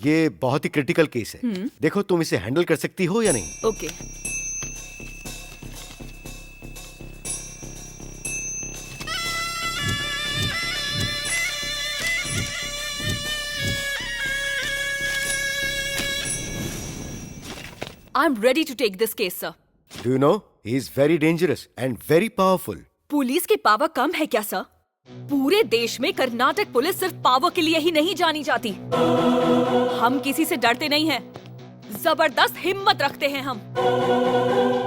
ये बहुत ही critical case है। देखो तुम इसे हैंडल कर सकती हो या नहीं। Okay. I am ready to take this case sir. Do you know he is very dangerous and very powerful. Police की पावर कम है क्या सर? पूरे देश में कर्नाटक पुलिस सिर्फ पावर के लिए ही नहीं जानी जाती। हम किसी से डरते नहीं हैं, जबरदस्त हिम्मत रखते हैं हम।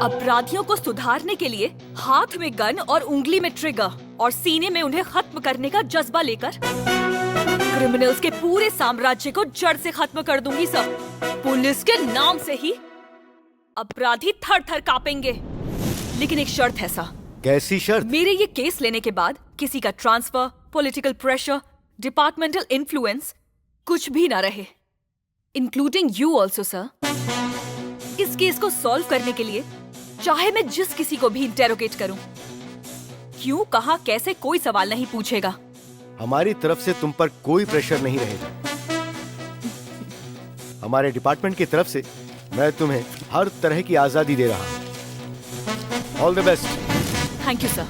अपराधियों को सुधारने के लिए हाथ में गन और उंगली में ट्रिगर और सीने में उन्हें खत्म करने का जज्बा लेकर क्रिमिनल्स के पूरे साम्राज्य को जड़ से खत्म कर दूंगी सर। पुलिस के नाम से ही अपराधी थर थर कांपेंगे। लेकिन एक शर्त है सर। कैसी शर्त? मेरे ये केस लेने के बाद किसी का transfer, political pressure, departmental influence कुछ भी ना रहे, इंक्लूडिंग यू ऑल्सो सर। इस केस को सॉल्व करने के लिए चाहे मैं जिस किसी को भी इंटेरोगेट करूं, क्यों, कहां, कैसे, कोई सवाल नहीं पूछेगा। हमारी तरफ से तुम पर कोई प्रेशर नहीं रहेगा। हमारे डिपार्टमेंट की तरफ से मैं तुम्हें हर तरह की आजादी दे रहा हूं। All the best. Thank you sir.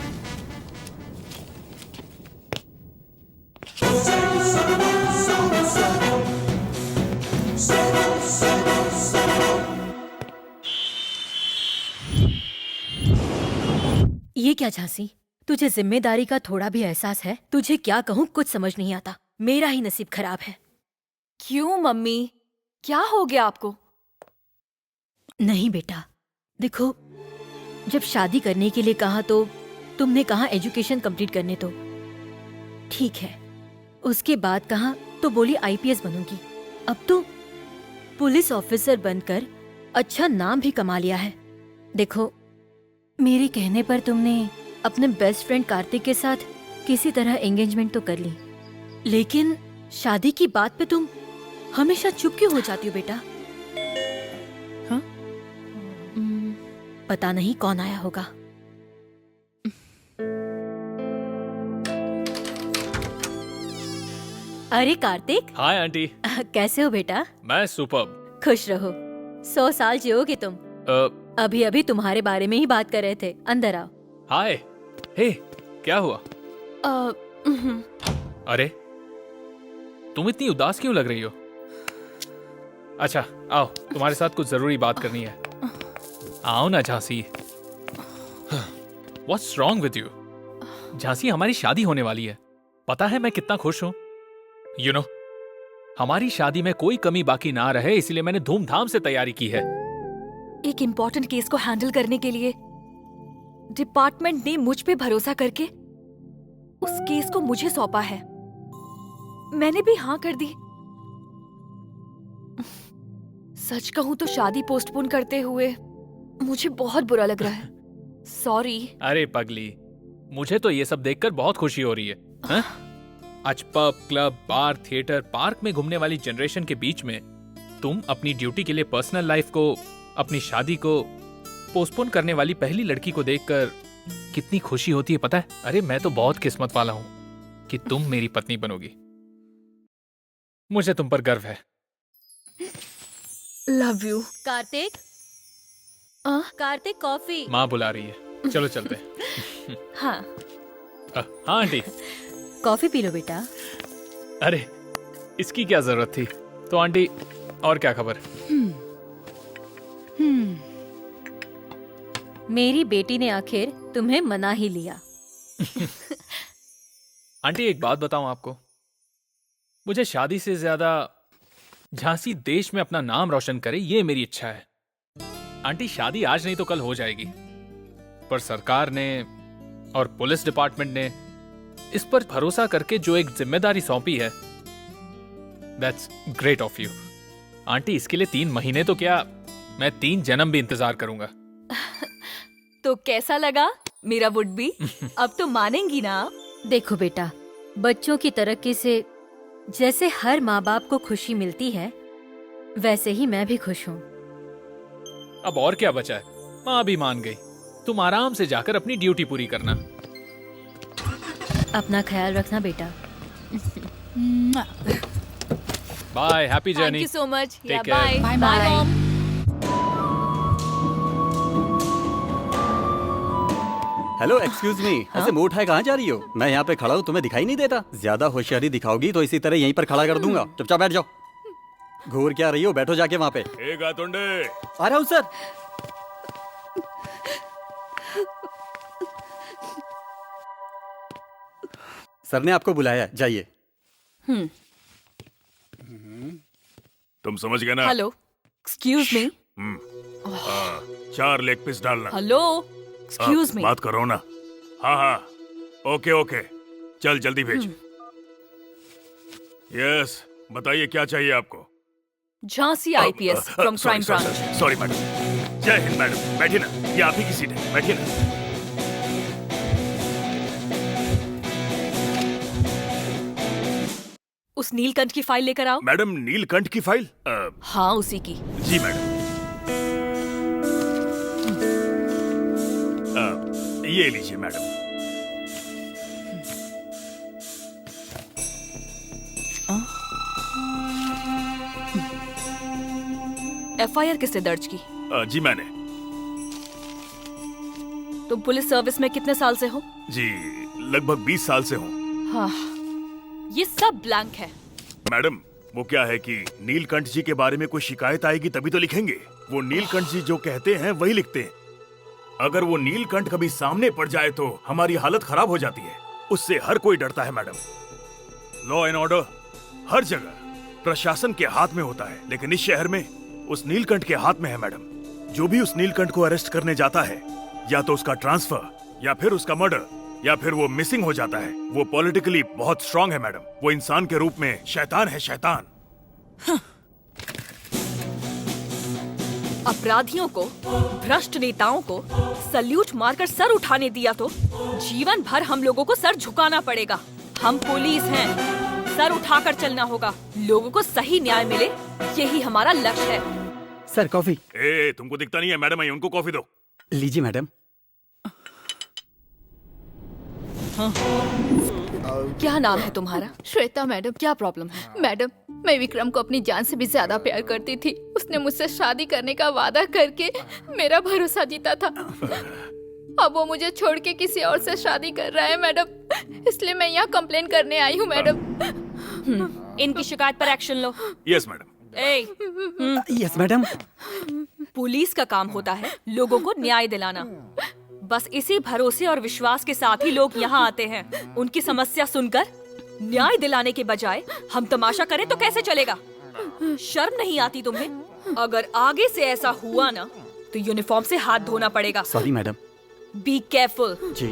ये क्या झांसी, तुझे जिम्मेदारी का थोड़ा भी एहसास है? तुझे क्या कहूँ कुछ समझ नहीं आता। मेरा ही नसीब खराब है। क्यों मम्मी, क्या हो गया आपको? नहीं बेटा, देखो, जब शादी करने के लिए कहा तो तुमने कहा एजुकेशन कंप्लीट करने दो, ठीक है। उसके बाद कहा तो बोली आईपीएस बनूंगी। अब तो पुलिस ऑफिसर बनकर अच्छा नाम भी कमा लिया है। देखो, मेरे कहने पर तुमने अपने बेस्ट फ्रेंड कार्तिक के साथ किसी तरह एंगेजमेंट तो कर ली, लेकिन शादी की बात पे तुम हमेशा चुप क्यों हो जाती हो बेटा? हाँ? पता नहीं कौन आया होगा। अरे कार्तिक। Hi aunty. कैसे हो बेटा? मैं सुपर्ब। खुश रहो, 100 साल जियोगे तुम। अभी अभी तुम्हारे बारे में ही बात कर रहे थे। अंदर आओ। हाय। हे, क्या हुआ? अरे, तुम इतनी उदास क्यों लग रही हो? अच्छा, आओ, तुम्हारे साथ कुछ जरूरी बात करनी है। आओ ना Jhansi. What's wrong with you? Jhansi, हमारी शादी होने वाली है। पता है मैं कितना खुश हूं। You know, हमारी शादी में कोई कमी बाकी ना रहे, इसलिए मैंने धूमधाम से तैयारी की है। एक इम्पोर्टेंट केस को हैंडल करने के लिए डिपार्टमेंट ने मुझ पे भरोसा करके उस केस को मुझे सौंपा है। मैंने भी हाँ कर दी। सच कहूं तो शादी पोस्टपोन करते हुए मुझे बहुत बुरा लग रहा है। सॉरी। अरे पगली, मुझे तो ये सब देखकर बहुत खुशी हो रही है। हाँ? आज पब, क्लब, बार, थिएटर, पार्क में घूमने वाली जनरेशन के बीच में तुम अपनी ड्यूटी के लिए पर्सनल लाइफ को, अपनी शादी को पोस्टपोन करने वाली पहली लड़की को देखकर कितनी खुशी होती है पता है? अरे मैं तो बहुत किस्मत वाला हूं कि तुम मेरी पत्नी बनोगी। मुझे तुम पर गर्व है। Love you. Kartik, Kartik coffee. माँ बुला रही है, चलो चलते हैं। हाँ। हाँ आंटी। कॉफी पी लो बेटा। अरे, इसकी क्या जरूरत थी? तो आंटी, और क्या खबर? मेरी बेटी ने आखिर तुम्हें मना ही लिया। आंटी, एक बात बताऊं आपको, मुझे शादी से ज्यादा झांसी देश में अपना नाम रोशन करे, ये मेरी इच्छा है। आंटी, शादी आज नहीं तो कल हो जाएगी, पर सरकार ने और पुलिस डिपार्टमेंट ने इस पर भरोसा करके जो एक जिम्मेदारी सौंपी है, that's great of you. Aunty, इसके लिए 3 महीने तो क्या, मैं 3 जन्म भी इंतजार करूंगा। तो कैसा लगा मेरा वुड बी? अब तो मानेंगी ना? देखो बेटा, बच्चों की तरक्की से जैसे हर माँ बाप को खुशी मिलती है, वैसे ही मैं भी खुश हूँ। अब और क्या बचा है? माँ भी मान गई। तुम आराम से जाकर अपनी ड्यूटी पूरी करना। अपना ख्याल रखना बेटा। Bye, happy thank journey. You so much. Take care. Bye Bye, bye bye. Mom. Hello, excuse me, ऐसे मुंह उठाए कहाँ जा रही हो? मैं यहाँ पे खड़ा हूँ, तुम्हें दिखाई नहीं देता? ज्यादा होशियारी दिखाओगी तो इसी तरह यहीं पर खड़ा कर दूंगा। चुपचाप बैठ जाओ। घूर क्या रही हो? बैठो जाके वहाँ पे। ए गातुंडे, आ रहा हूँ सर। सर ने आपको बुलाया, जाइए। तुम समझ गए ना? हेलो, एक्सक्यूज मी। हाँ, 4 लेग पीस डालना। हेलो, एक्सक्यूज मी। बात करो ना। हाँ हाँ, ओके ओके, चल जल्दी भेज। यस, बताइए क्या चाहिए आपको? Jhansi IPS from crime branch. Sorry madam. जय हिंद मैडम, बैठिए ना, ये आप ही की सीट है, बैठिए ना। उस नीलकंठ की फाइल लेकर आओ। मैडम, नीलकंठ की फाइल? हाँ, उसी की। जी मैडम। ये लीजिए मैडम। एफआईआर किससे दर्ज की? जी मैंने। तुम पुलिस सर्विस में कितने साल से हो? जी, लगभग 20 साल से हूँ। हाँ, ये सब ब्लैंक है। मैडम, वो क्या है कि नीलकंठ जी के बारे में कोई शिकायत आएगी तभी तो लिखेंगे। वो नीलकंठ जी जो कहते हैं वही लिखते हैं। अगर वो नीलकंठ कभी सामने पड़ जाए तो हमारी हालत खराब हो जाती है। उससे हर कोई डरता है मैडम। लॉ एंड ऑर्डर हर जगह प्रशासन के हाथ में होता है, लेकिन इस शहर में उस नीलकंठ के हाथ में है मैडम। जो भी उस नीलकंठ को अरेस्ट करने जाता है, या तो उसका ट्रांसफर, या फिर उसका मर्डर, या फिर वो मिसिंग हो जाता है। वो पॉलिटिकली बहुत स्ट्रांग है मैडम। वो इंसान के रूप में शैतान है, शैतान। अपराधियों को, भ्रष्ट नेताओं को सल्यूट मारकर सर उठाने दिया तो जीवन भर हम लोगों को सर झुकाना पड़ेगा। हम पुलिस हैं, सर उठाकर चलना होगा। लोगों को सही न्याय मिले, यही हमारा लक्ष्य है। Sir coffee. तुमको दिखता नहीं है मैडम? आई उनको कॉफी दो। लीजिए मैडम। क्या नाम है तुम्हारा? श्वेता मैडम। क्या प्रॉब्लम है? मैडम, मैं विक्रम को अपनी जान से भी ज्यादा प्यार करती थी। उसने मुझसे शादी करने का वादा करके मेरा भरोसा जीता था। अब वो मुझे छोड़ के किसी और से शादी कर रहा है मैडम। इसलिए मैं यहाँ कंप्लेन करने आई हूँ मैडम। इनकी शिकायत पर एक्शन लो। Yes madam. Yes madam. Police का काम होता है लोगों को न्याय दिलाना। बस इसी भरोसे और विश्वास के साथ ही लोग यहाँ आते हैं। उनकी समस्या सुनकर न्याय दिलाने के बजाय हम तमाशा करें तो कैसे चलेगा? शर्म नहीं आती तुम्हें? अगर आगे से ऐसा हुआ ना तो यूनिफॉर्म से हाथ धोना पड़ेगा। Sorry madam. Be careful. जी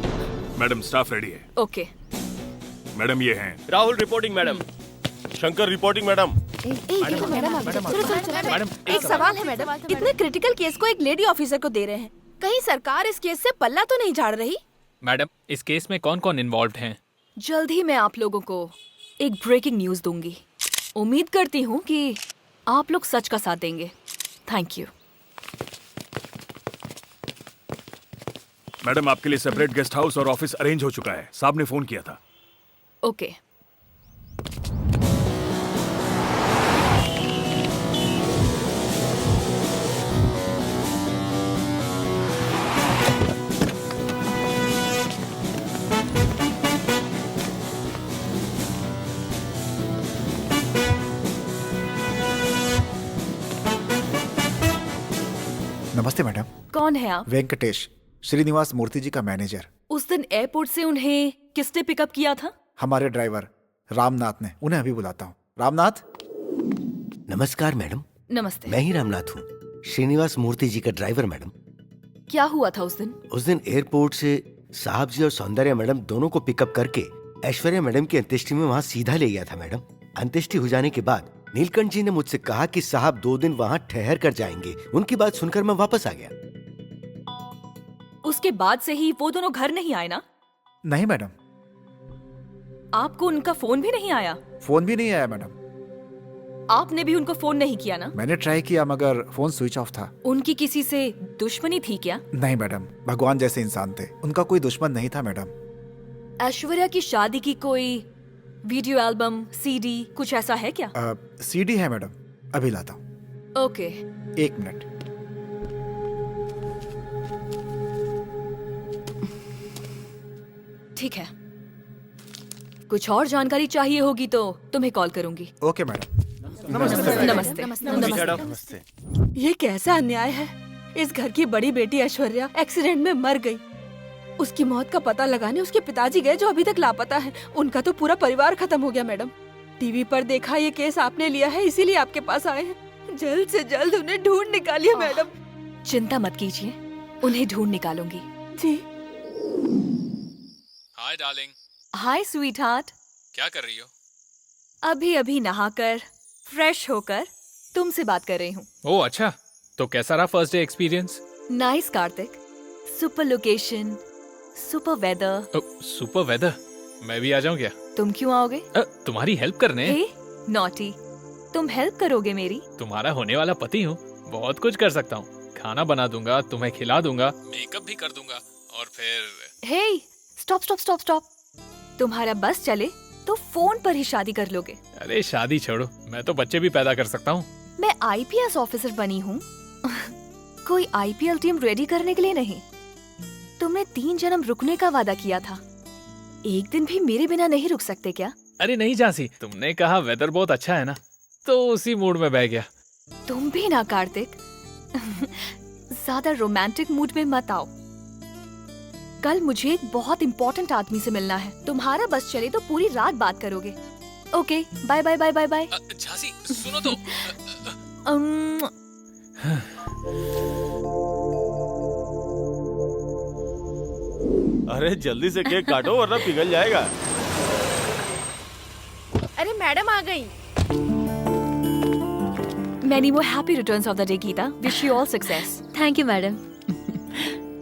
मैडम, स्टाफ रेडी है। ओके। मैडम, ये हैं। Rahul reporting madam. Shankar reporting madam. एक सवाल है मैडम, इतने क्रिटिकल केस को एक लेडी ऑफिसर को दे रहे हैं, कहीं सरकार इस केस से पल्ला तो नहीं झाड़ रही? मैडम, इस केस में कौन कौन इन्वॉल्व हैं? जल्द ही मैं आप लोगों को एक ब्रेकिंग न्यूज दूंगी। उम्मीद करती हूँ कि आप लोग सच का साथ देंगे। Thank you. मैडम, आपके लिए सेपरेट गेस्ट हाउस और ऑफिस अरेंज हो चुका है। साहब ने फोन किया था। ओके। नमस्ते मैडम। कौन है आप? वेंकटेश, श्रीनिवास मूर्ति जी का मैनेजर। उस दिन एयरपोर्ट से उन्हें किसने पिकअप किया था? हमारे ड्राइवर रामनाथ ने। उन्हें अभी बुलाता हूँ। रामनाथ। नमस्कार मैडम। नमस्ते। मैं ही रामनाथ हूँ, श्रीनिवास मूर्ति जी का ड्राइवर। मैडम, क्या हुआ था उस दिन? उस दिन एयरपोर्ट से साहब जी और सौंदर्या मैडम दोनों को पिकअप करके ऐश्वर्या मैडम की अंत्येष्टि में वहाँ सीधा ले गया था। मैडम, अंत्येष्टि हो जाने के बाद नीलकंठ जी ने मुझसे कहा कि साहब 2 दिन वहाँ ठहर कर जाएंगे। उनकी बात सुनकर मैं वापस आ गया। उसके बाद से ही वो दोनों घर नहीं आए ना? नहीं मैडम। आपको उनका फोन भी नहीं आया? फोन भी नहीं आया मैडम। आपने भी उनको फोन नहीं किया ना? मैंने ट्राई किया मगर फोन स्विच ऑफ था। उनकी किसी से दुश्मनी थी क्या? नहीं मैडम, भगवान जैसे इंसान थे, उनका कोई दुश्मन नहीं था मैडम। ऐश्वर्या की शादी की कोई वीडियो एल्बम, सीडी, कुछ ऐसा है क्या? सीडी है मैडम, अभी लाता हूँ। ओके। 1 मिनट। ठीक है, कुछ और जानकारी चाहिए होगी तो तुम्हें कॉल करूंगी। Okay madam. नमस्ते। नमस्ते। ये कैसा अन्याय है। इस घर की बड़ी बेटी ऐश्वर्या एक्सीडेंट में मर गई। उसकी मौत का पता लगाने उसके पिताजी गए जो अभी तक लापता हैं। उनका तो पूरा परिवार खत्म हो गया मैडम। टीवी पर देखा ये केस आपने लिया है, इसीलिए आपके पास आए हैं। जल्द से जल्द उन्हें ढूंढ निकालिए मैडम। चिंता मत कीजिए, उन्हें ढूंढ निकालूंगी। जी। Hi darling. Hi sweetheart. क्या कर रही हो? अभी अभी नहाकर फ्रेश होकर तुमसे बात कर रही हूँ। ओह अच्छा, तो कैसा रहा first day experience? Nice Kartik, super location, super weather. Super weather. मैं भी आ जाऊं क्या? तुम क्यों आओगे? तुम्हारी हेल्प करने। हे नॉटी, तुम हेल्प करोगे मेरी? तुम्हारा होने वाला पति हूँ, बहुत कुछ कर सकता हूँ। खाना बना दूंगा, तुम्हें खिला दूंगा, मेकअप भी कर दूंगा और फिर। हे स्टॉप स्टॉप स्टॉप स्टॉप। तुम्हारा बस चले तो फोन पर ही शादी कर लोगे। अरे शादी छोड़ो, मैं तो बच्चे भी पैदा कर सकता हूँ। मैं आईपीएस ऑफिसर बनी हूँ, कोई आईपीएल टीम रेडी करने के लिए नहीं। तुमने 3 जन्म रुकने का वादा किया था, एक दिन भी मेरे बिना नहीं रुक सकते क्या? अरे नहीं झांसी, तुमने कहा वेदर बहुत अच्छा है ना, तो उसी मूड में बह गया। तुम भी ना कार्तिक, ज्यादा रोमांटिक मूड में मत आओ। कल मुझे एक बहुत इम्पोर्टेंट आदमी से मिलना है। तुम्हारा बस चले तो पूरी रात बात करोगे। Okay, bye bye bye bye bye. Jhansi सुनो तो। अरे जल्दी से केक काटो वरना पिघल जाएगा। अरे मैडम आ गई। Many more happy returns of the day, Geeta. Wish you all success. Thank you madam.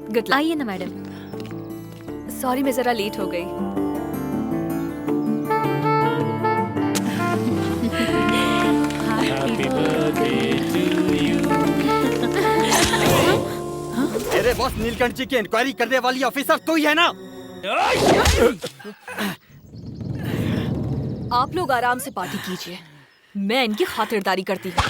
Good luck. आइए ना मैडम। सॉरी मैं जरा लेट हो गई। अरे बॉस, नीलकंठ जी की इंक्वायरी करने वाली ऑफिसर तू ही है ना? आप लोग आराम से पार्टी कीजिए, मैं इनकी खातिरदारी करती हूँ।